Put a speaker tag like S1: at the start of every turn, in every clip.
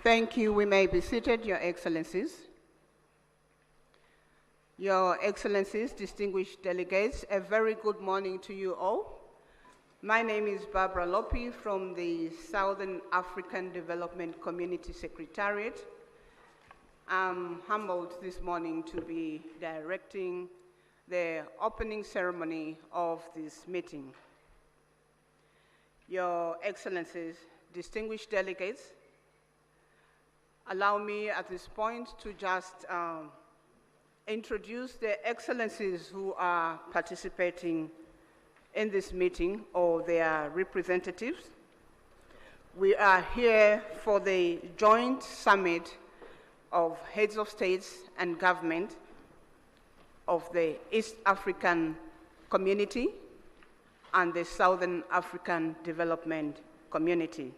S1: Thank you. We may be seated, Your Excellencies. Your Excellencies, distinguished delegates, a very good morning to you all. My name is Barbara Lopi from the Southern African Development Community Secretariat. I'm humbled this morning to be directing the opening ceremony of this meeting. Your Excellencies, distinguished delegates, allow me at this point to just introduce the excellencies who are participating in this meeting or their representatives. We are here for the joint summit of heads of states and government of the East African Community and the Southern African Development Community.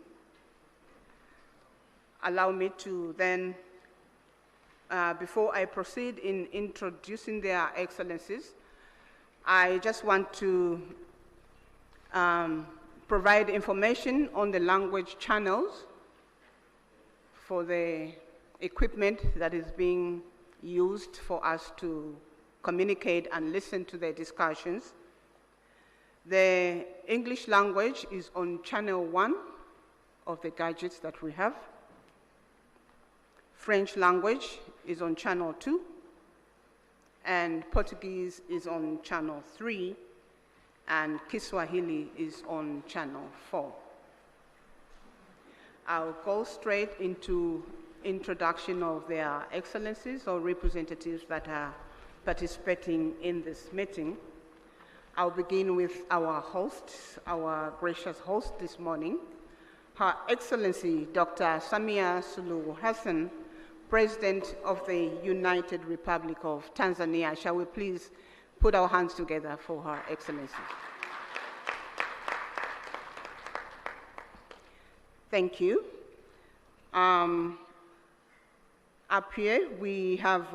S1: Allow me to then, before I proceed in introducing their excellencies, I just want to provide information on the language channels for the equipment that is being used for us to communicate and listen to the discussions. The English language is on channel 1 of the gadgets that we have. French language is on channel 2, and Portuguese is on channel 3, and Kiswahili is on channel 4. I'll go straight into introduction of their excellencies or representatives that are participating in this meeting. I'll begin with our host, our gracious host this morning, Her Excellency Dr. Samia Suluhu Hassan, President of the United Republic of Tanzania. Shall we please put our hands together for Her Excellency? Thank you. Up here we have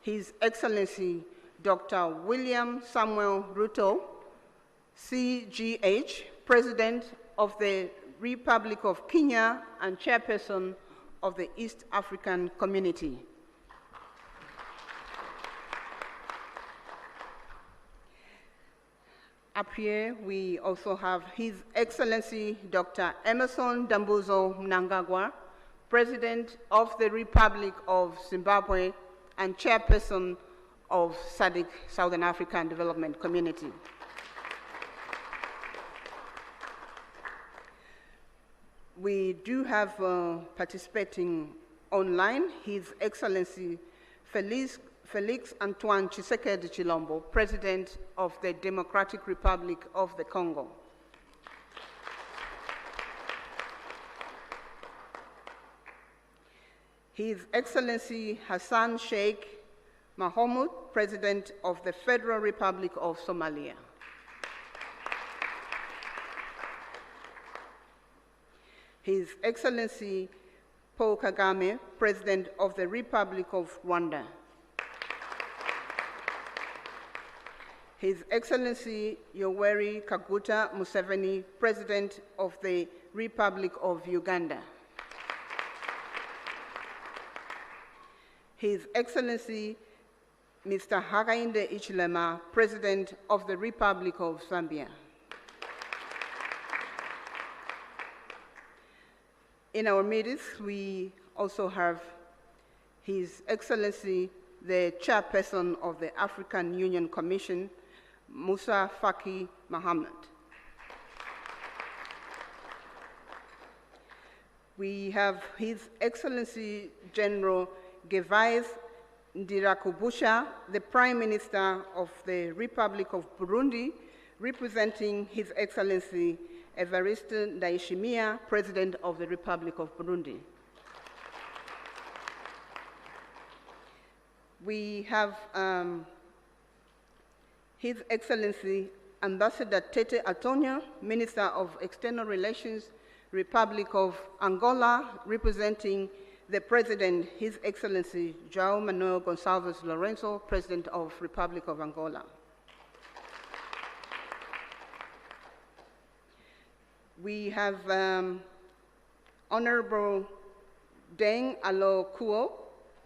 S1: His Excellency Dr. William Samuel Ruto, CGH, President of the Republic of Kenya and Chairperson of the East African Community. Up here, we also have His Excellency Dr. Emerson Dambuzo Mnangagwa, President of the Republic of Zimbabwe and Chairperson of Sadc, Southern African Development Community. We do have participating online His Excellency Felix Antoine Tshisekedi Chilombo, President of the Democratic Republic of the Congo. His Excellency Hassan Sheikh Mohamud, President of the Federal Republic of Somalia. His Excellency Paul Kagame, President of the Republic of Rwanda. His Excellency Yoweri Kaguta Museveni, President of the Republic of Uganda. His Excellency Mr. Hakainde Hichilema, President of the Republic of Zambia. In our midst, we also have His Excellency, the Chairperson of the African Union Commission, Musa Faki Mohammed. We have His Excellency General Gervais Ndirakubusha, the Prime Minister of the Republic of Burundi, representing His Excellency Evariste Ndayishimiye, President of the Republic of Burundi. We have His Excellency Ambassador Tete Antonio, Minister of External Relations, Republic of Angola, representing the President, His Excellency João Manuel Gonçalves Lourenço, President of Republic of Angola. We have Honorable Deng Alo Kuo,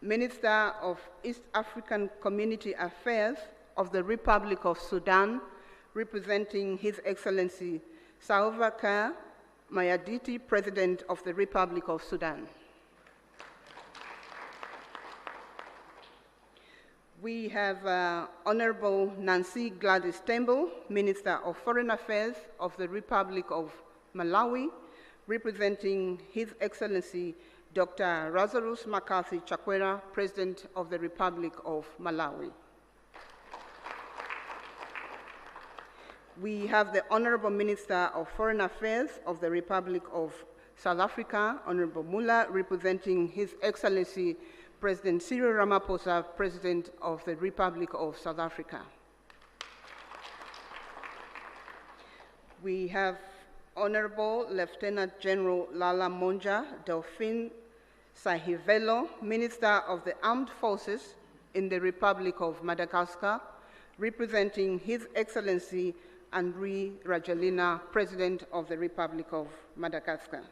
S1: Minister of East African Community Affairs of the Republic of Sudan, representing His Excellency Salva Mayarditi, President of the Republic of Sudan. We have Honorable Nancy Gladys Tembo, Minister of Foreign Affairs of the Republic of Malawi, representing His Excellency Dr. Lazarus McCarthy Chakwera, President of the Republic of Malawi. We have the Honorable Minister of Foreign Affairs of the Republic of South Africa, Honorable Mula, representing His Excellency President Cyril Ramaphosa, President of the Republic of South Africa. We have Honorable Lieutenant General Lala Monja Delphine Sahivelo, Minister of the Armed Forces in the Republic of Madagascar, representing His Excellency Andry Rajoelina, President of the Republic of Madagascar.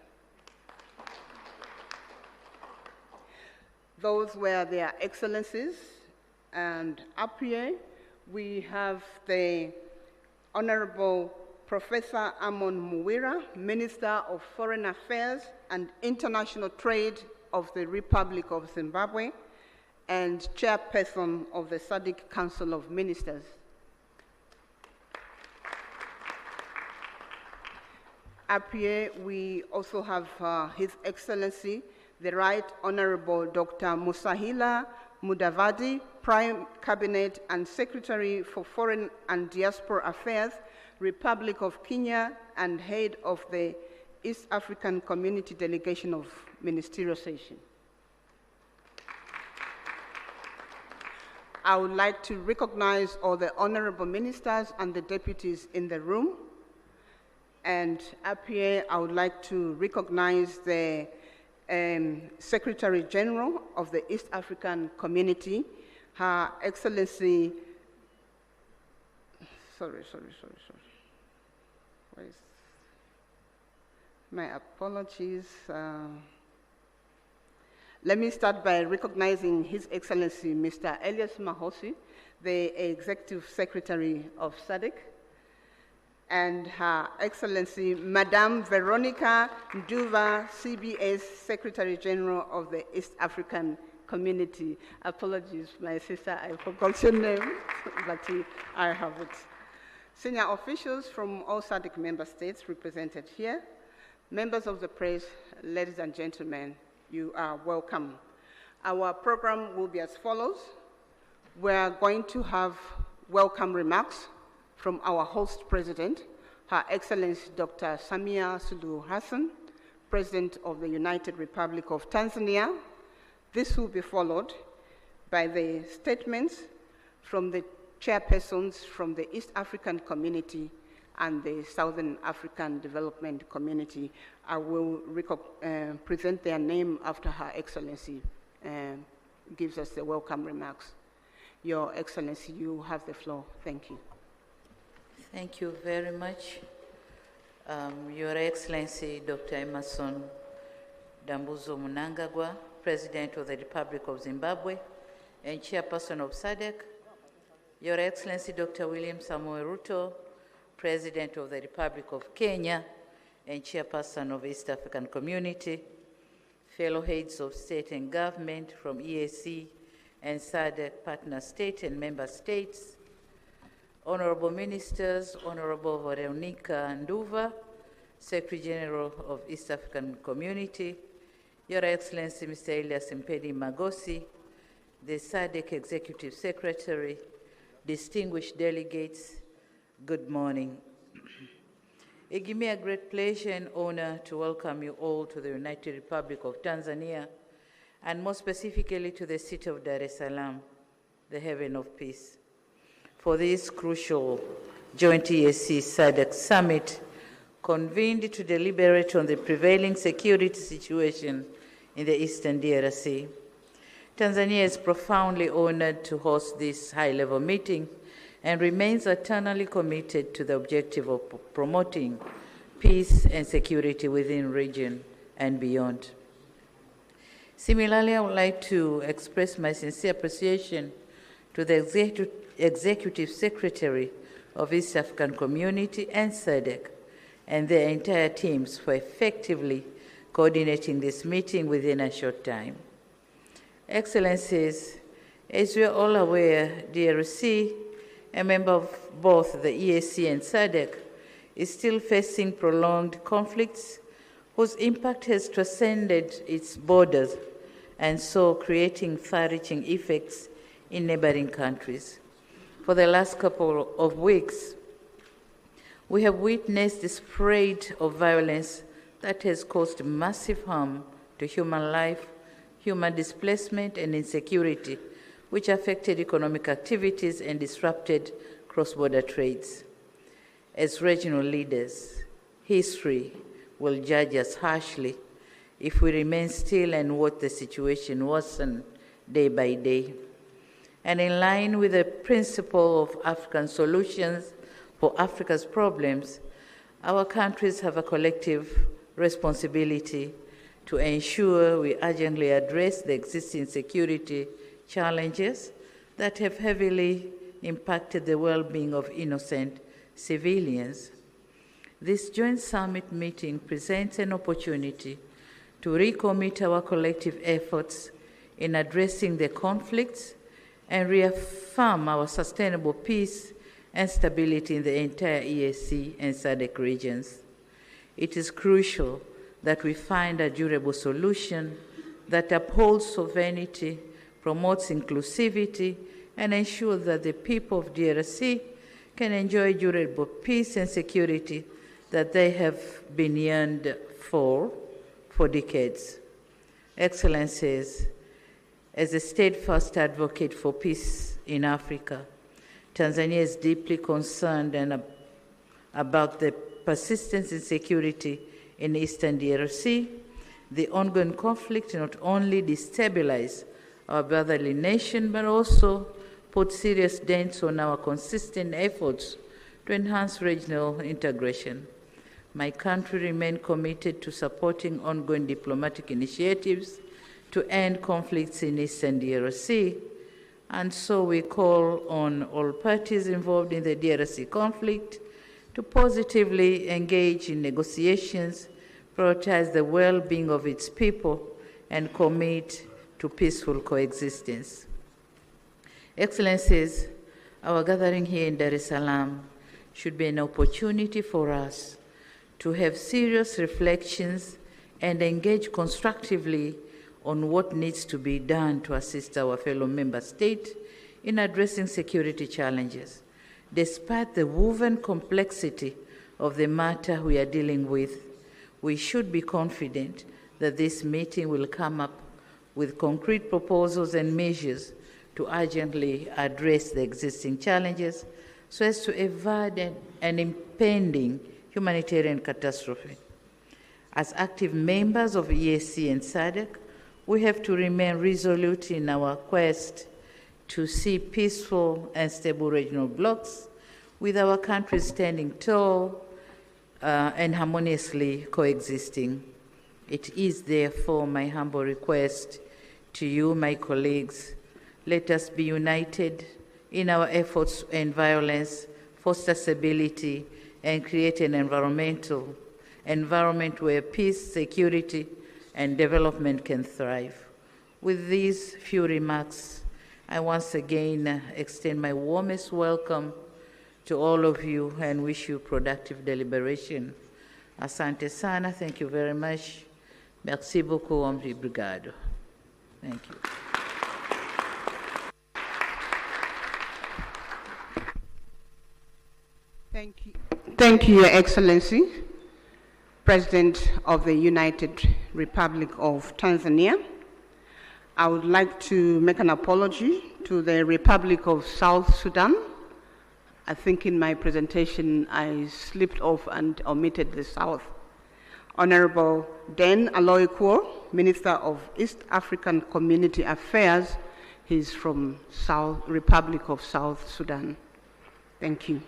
S1: Those were their excellencies, and up here we have the Honorable Professor Amon Muwira, Minister of Foreign Affairs and International Trade of the Republic of Zimbabwe and Chairperson of the Sadc Council of Ministers. Up here we also have His Excellency the Right Honorable Dr. Musahila Mudavadi, Prime Cabinet and Secretary for Foreign and Diaspora Affairs, Republic of Kenya, and Head of the East African Community Delegation of Ministerial Session. I would like to recognize all the honorable ministers and the deputies in the room. And up here, I would like to recognize the Secretary General of the East African Community, Her Excellency, my apologies. Let me start by recognizing His Excellency, Mr. Elias Mahosi, the Executive Secretary of Sadc, and Her Excellency, Madame Veronica Nduva, CBS Secretary General of the East African Community. Apologies, my sister, I forgot your name, but I have it. Senior officials from all Sadc member states represented here, members of the press, ladies and gentlemen, you are welcome. Our program will be as follows. We are going to have welcome remarks from our host president, Her Excellency Dr. Samia Suluhu Hassan, President of the United Republic of Tanzania. This will be followed by the statements from the chairpersons from the East African Community and the Southern African Development Community. I will present their name after Her Excellency gives us the welcome remarks. Your Excellency, you have the floor. Thank you.
S2: Thank you very much. Your Excellency, Dr. Emerson Dambuzo Mnangagwa, President of the Republic of Zimbabwe and Chairperson of Sadc. Your Excellency, Dr. William Samoei Ruto, President of the Republic of Kenya and Chairperson of East African Community, fellow heads of state and government from EAC and SADC partner state and member states, honorable ministers, Honorable Veronica Nduva, Secretary General of East African Community, Your Excellency Mr. Elias Mpedi Magosi, the SADC Executive Secretary, distinguished delegates, good morning. It gives me a great pleasure and honor to welcome you all to the United Republic of Tanzania, and more specifically to the city of Dar es Salaam, the haven of peace, for this crucial joint EAC SADC summit convened to deliberate on the prevailing security situation in the Eastern DRC. Tanzania is profoundly honored to host this high-level meeting and remains eternally committed to the objective of promoting peace and security within the region and beyond. Similarly, I would like to express my sincere appreciation to the Executive Secretary of East African Community and Sadc and their entire teams for effectively coordinating this meeting within a short time. Excellencies, as we are all aware, DRC, a member of both the EAC and Sadc, is still facing prolonged conflicts whose impact has transcended its borders and so creating far-reaching effects in neighboring countries. For the last couple of weeks, we have witnessed the spread of violence that has caused massive harm to human life, human displacement, and insecurity, which affected economic activities and disrupted cross-border trades. As regional leaders, history will judge us harshly if we remain still and watch the situation worsen day by day. And in line with the principle of African solutions for Africa's problems, our countries have a collective responsibility to ensure we urgently address the existing security challenges that have heavily impacted the well-being of innocent civilians. This joint summit meeting presents an opportunity to recommit our collective efforts in addressing the conflicts and reaffirm our sustainable peace and stability in the entire EAC and SADC regions. It is crucial that we find a durable solution that upholds sovereignty, promotes inclusivity, and ensures that the people of DRC can enjoy durable peace and security that they have been yearned for decades. Excellencies, as a steadfast advocate for peace in Africa, Tanzania is deeply concerned about the persistent insecurity in Eastern DRC. The ongoing conflict not only destabilizes our brotherly nation, but also put serious dents on our consistent efforts to enhance regional integration. My country remains committed to supporting ongoing diplomatic initiatives to end conflicts in Eastern DRC, and so we call on all parties involved in the DRC conflict to positively engage in negotiations, prioritize the well-being of its people, and commit to peaceful coexistence. Excellencies, our gathering here in Dar es Salaam should be an opportunity for us to have serious reflections and engage constructively on what needs to be done to assist our fellow member states in addressing security challenges. Despite the woven complexity of the matter we are dealing with, we should be confident that this meeting will come up with concrete proposals and measures to urgently address the existing challenges so as to avoid an impending humanitarian catastrophe. As active members of EAC and SADC, we have to remain resolute in our quest to see peaceful and stable regional blocs, with our countries standing tall and harmoniously coexisting. It is therefore my humble request to you, my colleagues, let us be united in our efforts to end violence, foster stability, and create an environment where peace, security, and development can thrive. With these few remarks, I once again extend my warmest welcome to all of you and wish you productive deliberation. Asante sana, thank you very much. Merci beaucoup, obrigado. Thank you.
S1: Thank you. Thank you, Your Excellency, President of the United Republic of Tanzania. I would like to make an apology to the Republic of South Sudan. I think in my presentation I slipped off and omitted the South. Honorable Den Aloyquo, Minister of East African Community Affairs, he's from Republic of South Sudan. Thank you.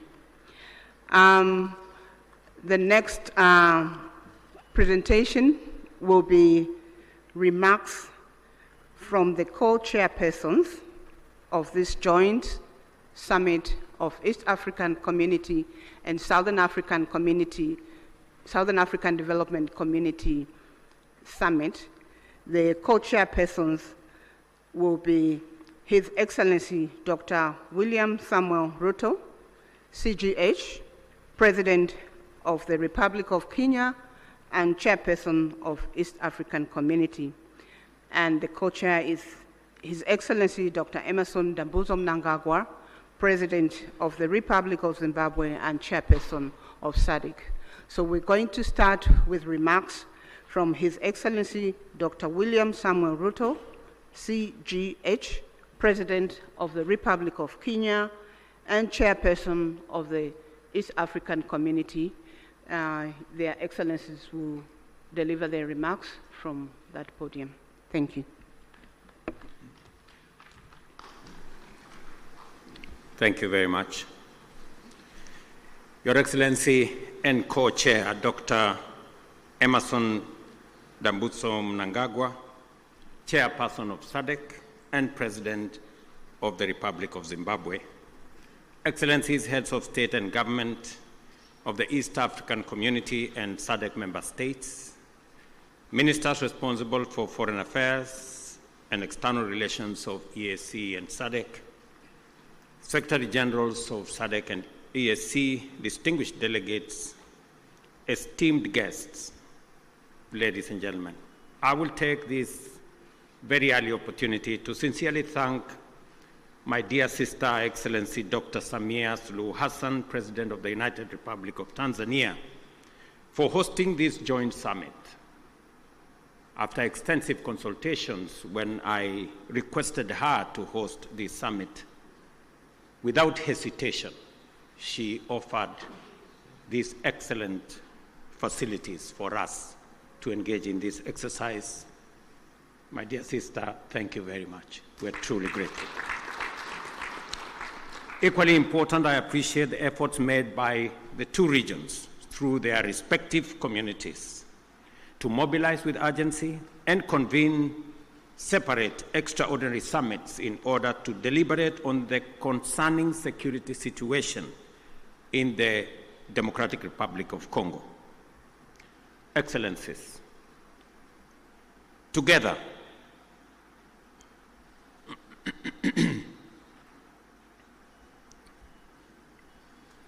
S1: The next presentation will be remarks from the co-chairpersons of this joint summit of East African Community and Southern African Development Community Summit. The co-chairpersons will be His Excellency Dr. William Samuel Ruto, CGH, President of the Republic of Kenya and Chairperson of East African Community. And the co-chair is His Excellency Dr. Emmerson Dambuzo Mnangagwa, President of the Republic of Zimbabwe and Chairperson of Sadc. So we're going to start with remarks from His Excellency Dr. William Samuel Ruto, CGH, President of the Republic of Kenya and Chairperson of the East African Community. Their Excellencies will deliver their remarks from that podium. Thank you.
S3: Thank you very much. Your Excellency and Co-Chair, Dr. Emmerson Dambuzo Mnangagwa, Chairperson of Sadc and President of the Republic of Zimbabwe, Excellencies, Heads of State and Government of the East African Community and Sadc member states, Ministers responsible for Foreign Affairs and External Relations of EAC and Sadc, Secretary Generals of Sadc and EAC, distinguished delegates, esteemed guests, ladies and gentlemen, I will take this very early opportunity to sincerely thank my dear sister, Excellency Dr. Samia Suluhu Hassan, President of the United Republic of Tanzania, for hosting this joint summit. After extensive consultations, when I requested her to host this summit, without hesitation, she offered these excellent facilities for us to engage in this exercise. My dear sister, thank you very much. We're truly grateful. Equally important, I appreciate the efforts made by the two regions through their respective communities to mobilize with urgency and convene separate extraordinary summits in order to deliberate on the concerning security situation in the Democratic Republic of Congo. Excellencies, together,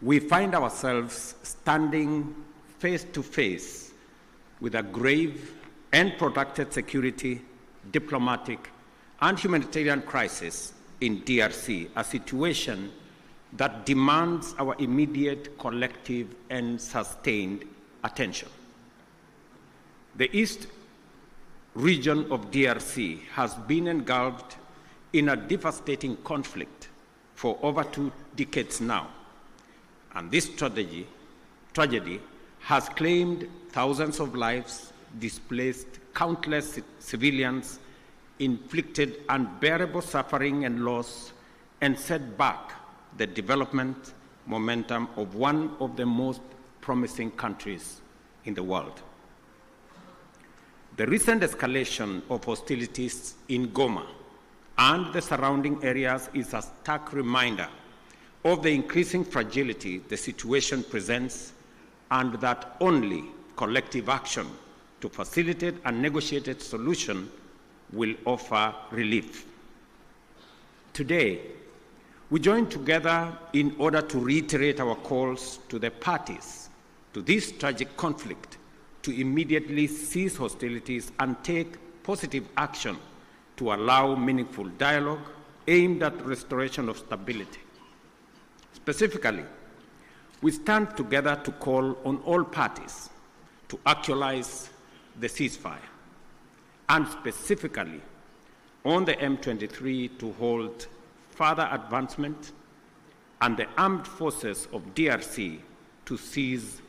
S3: we find ourselves standing face to face with a grave and protracted security, diplomatic, and humanitarian crisis in DRC, a situation that demands our immediate, collective, and sustained attention. The East region of DRC has been engulfed in a devastating conflict for over 2 decades now, and this tragedy has claimed thousands of lives, displaced countless civilians, inflicted unbearable suffering and loss, and set back the development momentum of one of the most promising countries in the world. The recent escalation of hostilities in Goma and the surrounding areas is a stark reminder of the increasing fragility the situation presents, and that only collective action to facilitate a negotiated solution will offer relief. Today, we join together in order to reiterate our calls to the parties to this tragic conflict to immediately cease hostilities and take positive action to allow meaningful dialogue aimed at restoration of stability. Specifically, we stand together to call on all parties to actualize the ceasefire, and specifically on the M23 to hold further advancement and the armed forces of DRC to cease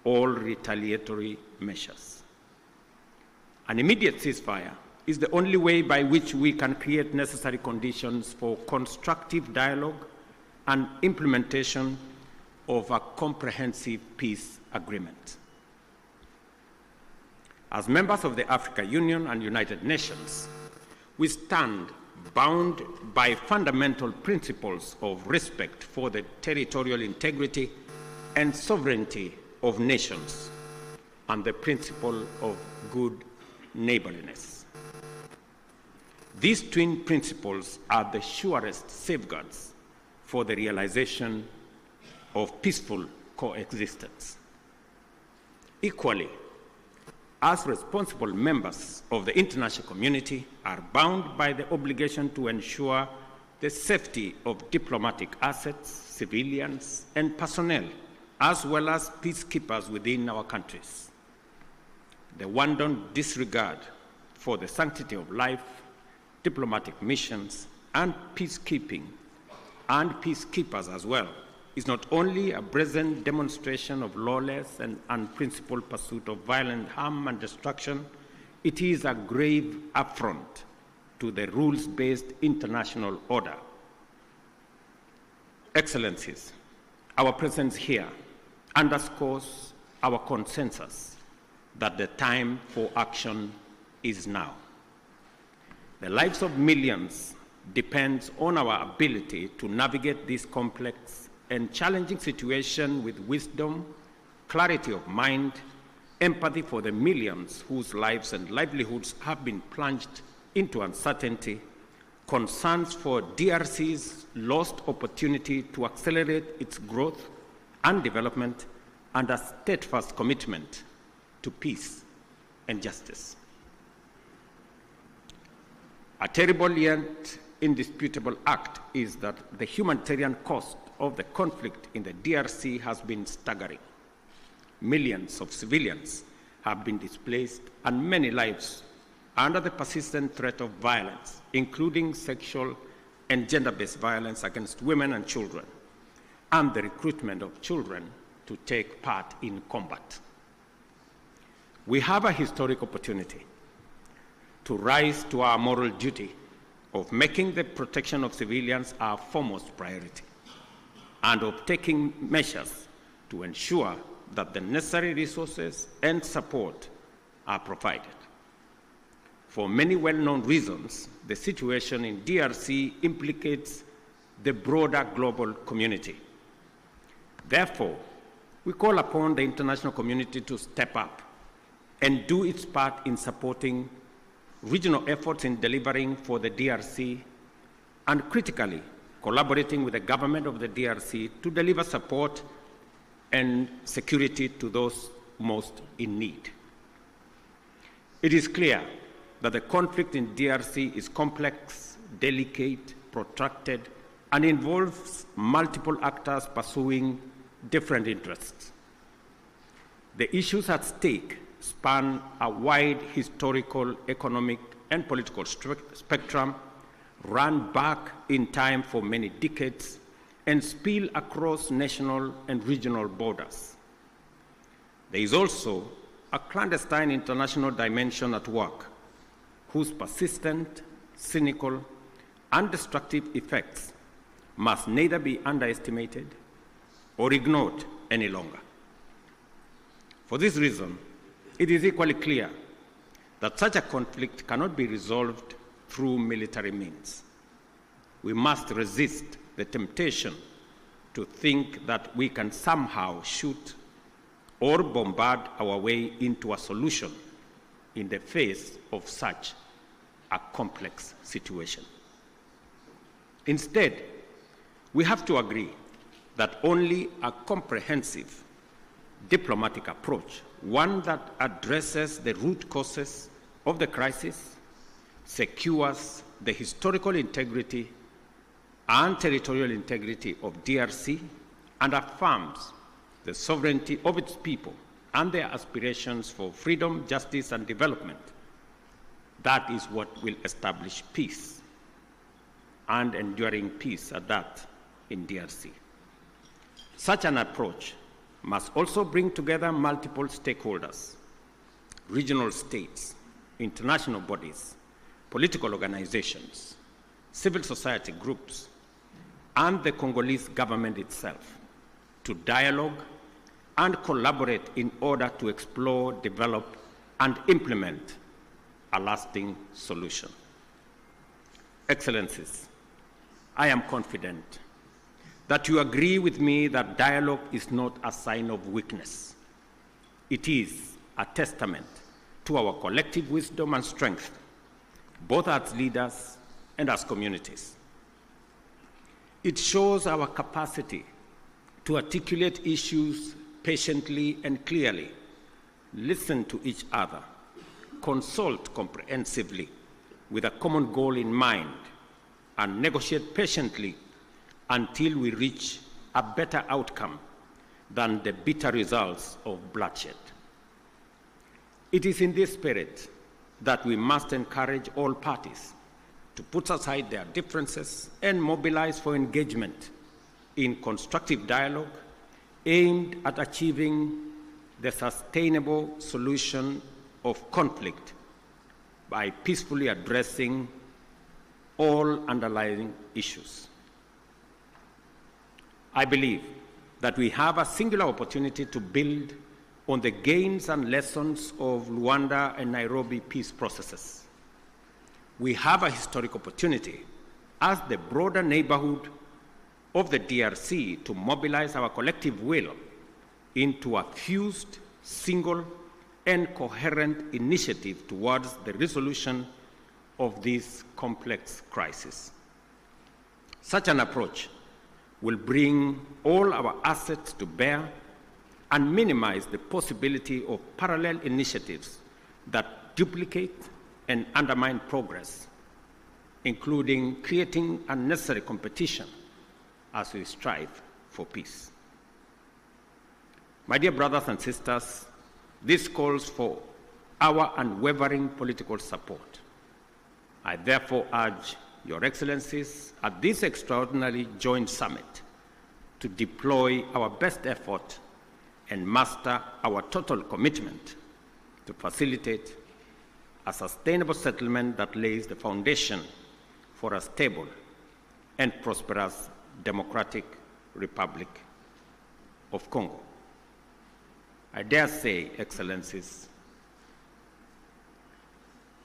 S3: all retaliatory measures. An immediate ceasefire is the only way by which we can create necessary conditions for constructive dialogue and implementation of a comprehensive peace agreement. As members of the African Union and United Nations, we stand bound by fundamental principles of respect for the territorial integrity and sovereignty of nations and the principle of good neighborliness. These twin principles are the surest safeguards for the realization of peaceful coexistence. Equally, as responsible members of the international community are bound by the obligation to ensure the safety of diplomatic assets, civilians, and personnel, as well as peacekeepers within our countries. The wanton disregard for the sanctity of life, diplomatic missions, and peacekeeping, and peacekeepers as well, is not only a brazen demonstration of lawless and unprincipled pursuit of violent harm and destruction, it is a grave affront to the rules-based international order. Excellencies, our presence here underscores our consensus that the time for action is now. The lives of millions depends on our ability to navigate this complex and challenging situation with wisdom, clarity of mind, empathy for the millions whose lives and livelihoods have been plunged into uncertainty, concerns for DRC's lost opportunity to accelerate its growth and development, and a steadfast commitment to peace and justice. A terrible yet indisputable act is that the humanitarian cost of the conflict in the DRC has been staggering. Millions of civilians have been displaced and many lives under the persistent threat of violence, including sexual and gender-based violence against women and children, and the recruitment of children to take part in combat. We have a historic opportunity to rise to our moral duty of making the protection of civilians our foremost priority, and of taking measures to ensure that the necessary resources and support are provided. For many well-known reasons, the situation in DRC implicates the broader global community. Therefore, we call upon the international community to step up and do its part in supporting regional efforts in delivering for the DRC, and critically collaborating with the government of the DRC to deliver support and security to those most in need. It is clear that the conflict in DRC is complex, delicate, protracted, and involves multiple actors pursuing different interests. The issues at stake span a wide historical, economic, and political spectrum, run back in time for many decades, and spill across national and regional borders. There is also a clandestine international dimension at work, whose persistent, cynical, and destructive effects must neither be underestimated or ignored any longer. For this reason, it is equally clear that such a conflict cannot be resolved through military means. We must resist the temptation to think that we can somehow shoot or bombard our way into a solution in the face of such a complex situation. Instead, we have to agree that only a comprehensive diplomatic approach, one that addresses the root causes of the crisis, secures the historical integrity and territorial integrity of DRC, and affirms the sovereignty of its people and their aspirations for freedom, justice, and development. That is what will establish peace, and enduring peace at that, in DRC. Such an approach must also bring together multiple stakeholders, regional states, international bodies, political organizations, civil society groups, and the Congolese government itself to dialogue and collaborate in order to explore, develop, and implement a lasting solution. Excellencies, I am confident that you agree with me that dialogue is not a sign of weakness. It is a testament to our collective wisdom and strength, both as leaders and as communities. It shows our capacity to articulate issues patiently and clearly, listen to each other, consult comprehensively with a common goal in mind, and negotiate patiently until we reach a better outcome than the bitter results of bloodshed. It is in this spirit that we must encourage all parties to put aside their differences and mobilize for engagement in constructive dialogue aimed at achieving the sustainable solution of conflict by peacefully addressing all underlying issues. I believe that we have a singular opportunity to build on the gains and lessons of Luanda and Nairobi peace processes. We have a historic opportunity as the broader neighborhood of the DRC to mobilize our collective will into a fused, single, and coherent initiative towards the resolution of this complex crisis. Such an approach will bring all our assets to bear and minimize the possibility of parallel initiatives that duplicate and undermine progress, including creating unnecessary competition as we strive for peace. My dear brothers and sisters, this calls for our unwavering political support. I therefore urge Your Excellencies at this extraordinary joint summit to deploy our best effort and muster our total commitment to facilitate a sustainable settlement that lays the foundation for a stable and prosperous democratic Republic of Congo. I dare say, Excellencies,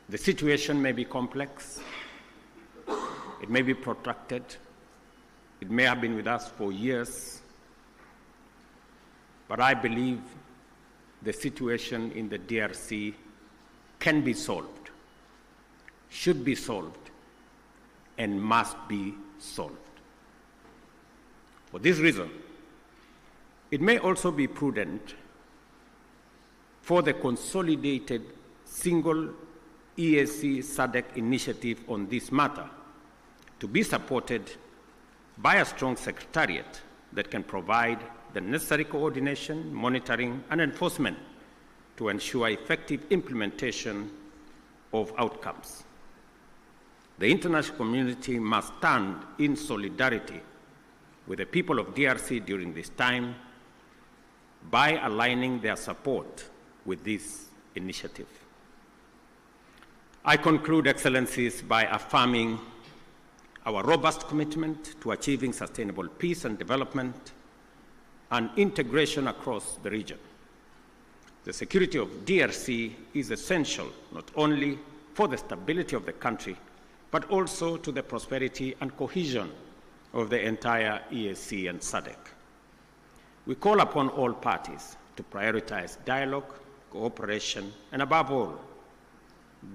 S3: the situation may be complex, it may be protracted, it may have been with us for years, but I believe the situation in the DRC can be solved, should be solved, and must be solved. For this reason, it may also be prudent for the consolidated single EAC Sadc initiative on this matter to be supported by a strong secretariat that can provide the necessary coordination, monitoring, and enforcement to ensure effective implementation of outcomes. The international community must stand in solidarity with the people of DRC during this time by aligning their support with this initiative. I conclude, Excellencies, by affirming our robust commitment to achieving sustainable peace and development and integration across the region. The security of DRC is essential not only for the stability of the country, but also to the prosperity and cohesion of the entire EAC and SADC. We call upon all parties to prioritize dialogue, cooperation, and above all,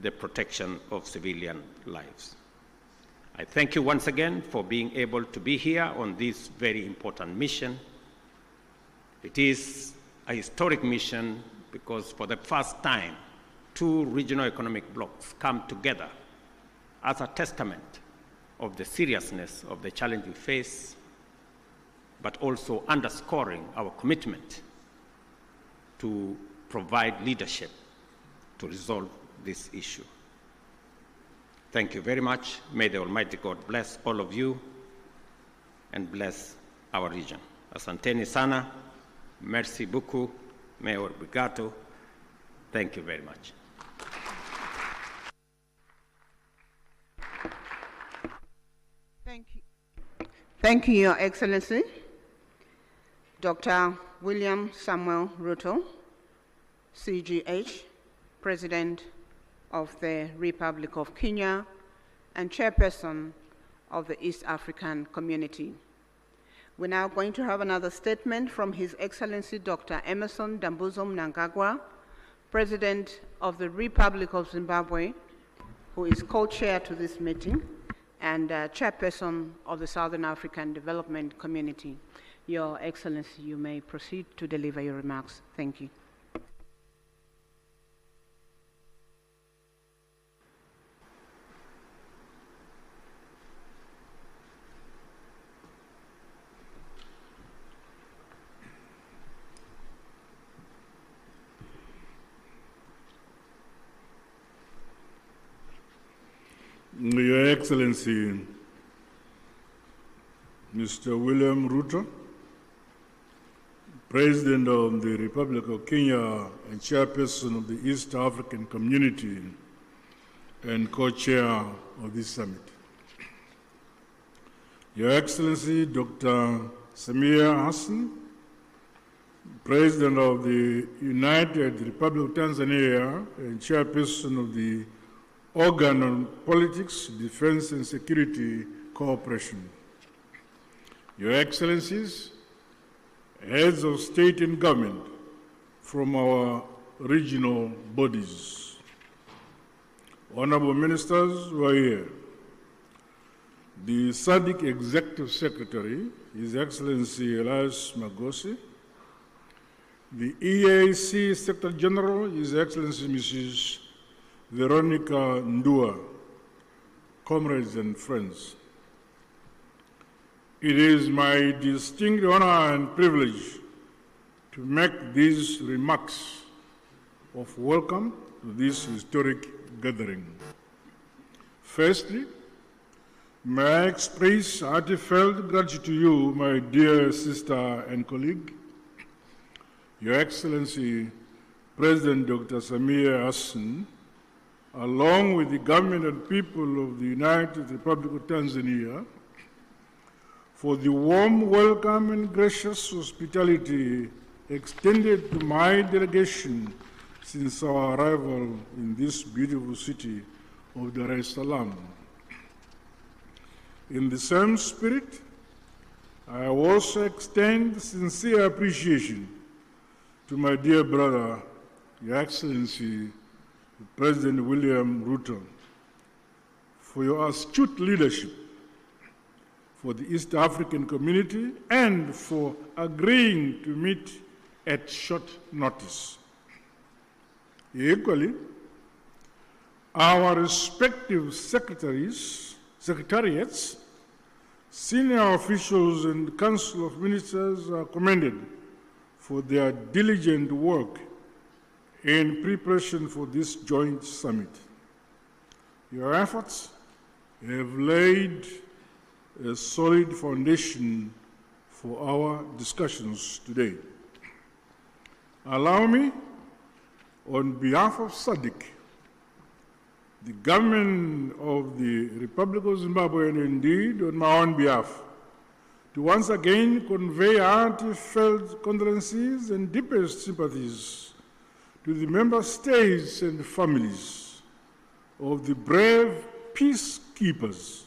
S3: the protection of civilian lives. I thank you once again for being able to be here on this very important mission. It is a historic mission because for the first time, two regional economic blocs come together as a testament of the seriousness of the challenge we face, but also underscoring our commitment to provide leadership to resolve this issue. Thank you very much. May the Almighty God bless all of you and bless our region. Asanteni sana, merci beaucoup, Mayor Brigato. Thank you very much.
S1: Thank you, Your Excellency. Dr. William Samuel Ruto, CGH, President of the Republic of Kenya, and Chairperson of the East African Community. We're now going to have another statement from His Excellency Dr. Emmerson Dambuzo Mnangagwa, President of the Republic of Zimbabwe, who is co-chair to this meeting, and Chairperson of the Southern African Development Community. Your Excellency, you may proceed to deliver your remarks. Thank you.
S4: Your Excellency, Mr. William Ruto, President of the Republic of Kenya and Chairperson of the East African Community and co-chair of this summit. Your Excellency, Dr. Samia Hassan, President of the United Republic of Tanzania and Chairperson of the Organ on Politics, Defense and Security Cooperation. Your Excellencies, heads of state and government from our regional bodies, honorable ministers who are here, the Sadc Executive Secretary, His Excellency Rais Magosi, the EAC Secretary General, His Excellency Mrs. Veronica Ndua, comrades and friends. It is my distinct honor and privilege to make these remarks of welcome to this historic gathering. Firstly, may I express heartfelt gratitude to you, my dear sister and colleague, Your Excellency, President Dr. Samia Hassan, along with the government and people of the United Republic of Tanzania, for the warm welcome and gracious hospitality extended to my delegation since our arrival in this beautiful city of Dar es Salaam. In the same spirit, I also extend sincere appreciation to my dear brother, Your Excellency, President William Ruto, for your astute leadership for the East African community and for agreeing to meet at short notice. Equally, our respective secretariats, senior officials and Council of Ministers are commended for their diligent work in preparation for this joint summit. Your efforts have laid a solid foundation for our discussions today. Allow me, on behalf of Sadc, the government of the Republic of Zimbabwe, and indeed on my own behalf, to once again convey heartfelt condolences and deepest sympathies to the member states and families of the brave peacekeepers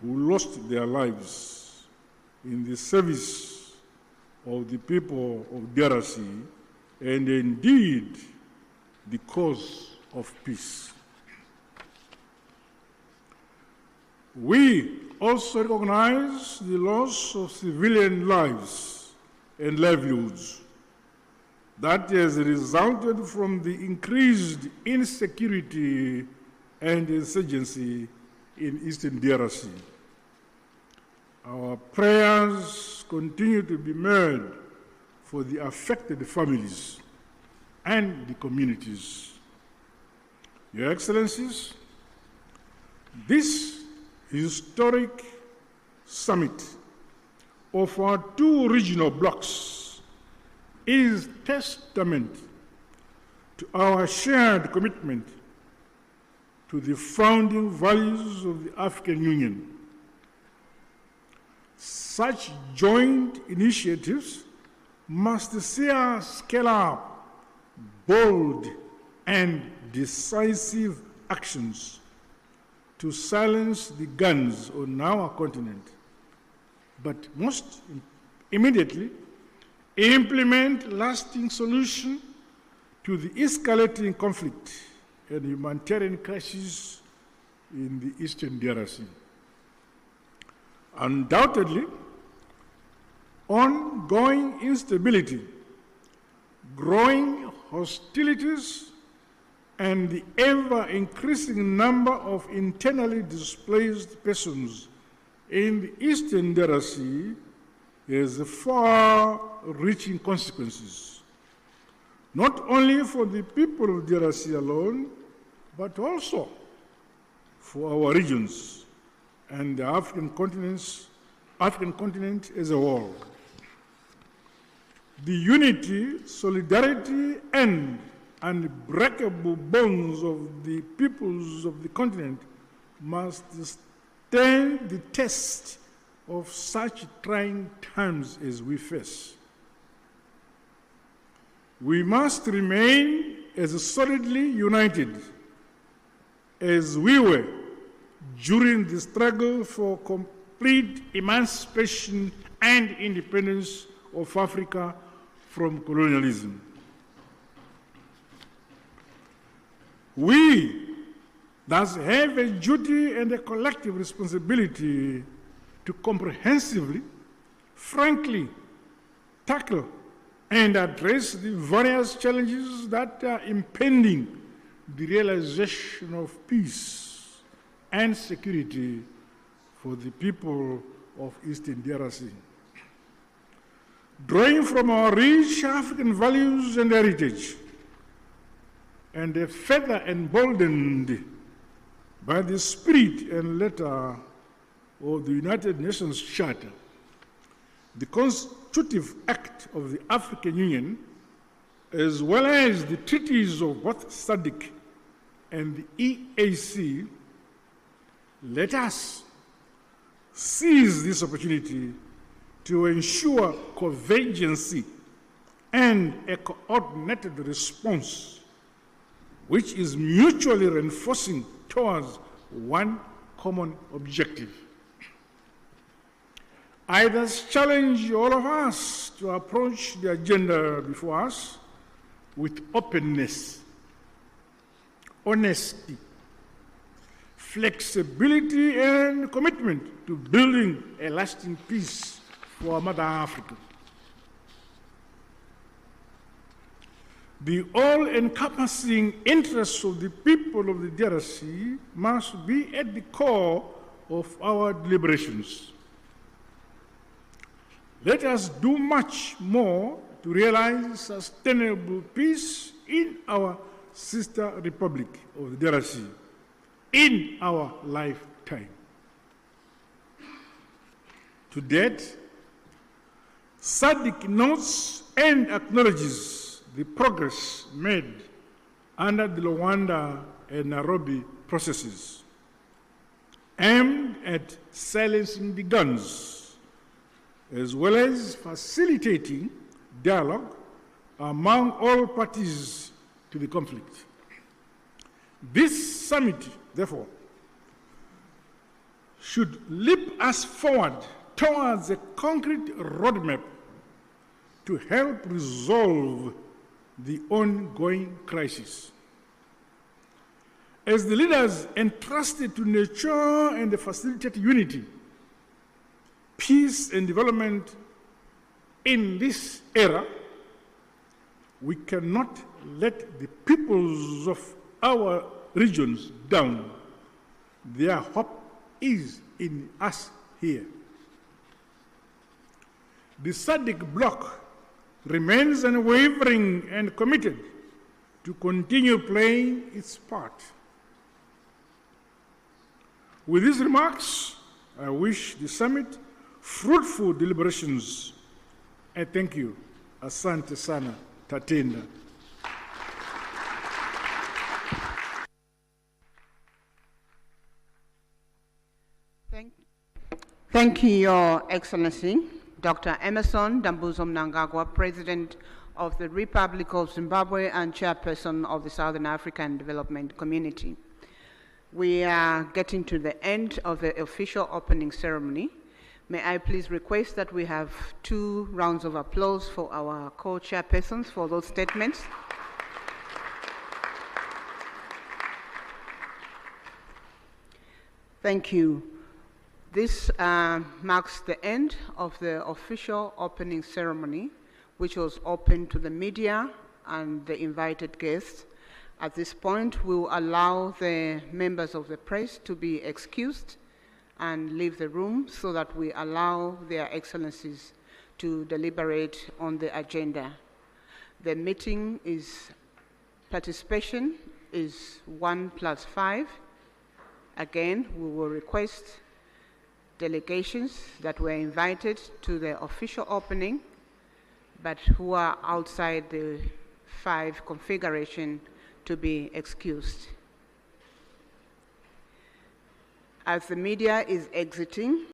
S4: who lost their lives in the service of the people of DRC and indeed the cause of peace. We also recognize the loss of civilian lives and livelihoods that has resulted from the increased insecurity and insurgency in Eastern DRC. Our prayers continue to be made for the affected families and the communities. Your Excellencies, this historic summit of our two regional blocs is testament to our shared commitment to the founding values of the African Union. Such joint initiatives must see us scale up bold and decisive actions to silence the guns on our continent, but most immediately implement lasting solutions to the escalating conflict and humanitarian crisis in the Eastern DRC. Undoubtedly, ongoing instability, growing hostilities, and the ever-increasing number of internally displaced persons in the Eastern DRC has far-reaching consequences, not only for the people of DRC alone, but also for our regions and the African continent as a whole. The unity, solidarity, and unbreakable bonds of the peoples of the continent must stand the test of such trying times as we face. We must remain as solidly united as we were during the struggle for complete emancipation and independence of Africa from colonialism. We thus have a duty and a collective responsibility to comprehensively, frankly, tackle and address the various challenges that are impeding the realization of peace and security for the people of Eastern DRC. Drawing from our rich African values and heritage, and further emboldened by the spirit and letter of the United Nations Charter, the constitutive act of the African Union, as well as the treaties of both Sadc and the EAC, let us seize this opportunity to ensure convergence and a coordinated response which is mutually reinforcing towards one common objective. I thus challenge all of us to approach the agenda before us with openness, honesty, flexibility, and commitment to building a lasting peace for Mother Africa. The all-encompassing interests of the people of the DRC must be at the core of our deliberations. Let us do much more to realize sustainable peace in our sister republic of the DRC in our lifetime. To date, Sadc notes and acknowledges the progress made under the Luanda and Nairobi processes aimed at silencing the guns, as well as facilitating dialogue among all parties to the conflict. This summit, therefore, should leap us forward towards a concrete roadmap to help resolve the ongoing crisis. As the leaders entrusted to nurture and facilitate unity, peace, and development in this era, we cannot let the peoples of our regions down. Their hope is in us here. The Sadc bloc remains unwavering and committed to continue playing its part. With these remarks, I wish the summit fruitful deliberations. I thank you. Asante sana, tatenda.
S1: Thank you, Your Excellency, Dr. Emerson Dambuzo Mnangagwa, President of the Republic of Zimbabwe and Chairperson of the Southern African Development Community. We are getting to the end of the official opening ceremony. May I please request that we have 2 rounds of applause for our co-chairpersons for those statements. Thank you. This marks the end of the official opening ceremony, which was open to the media and the invited guests. At this point, we will allow the members of the press to be excused and leave the room so that we allow their excellencies to deliberate on the agenda. The meeting participation is 1+5. Again, we will request delegations that were invited to the official opening, but who are outside the 5 configuration to be excused. As the media is exiting,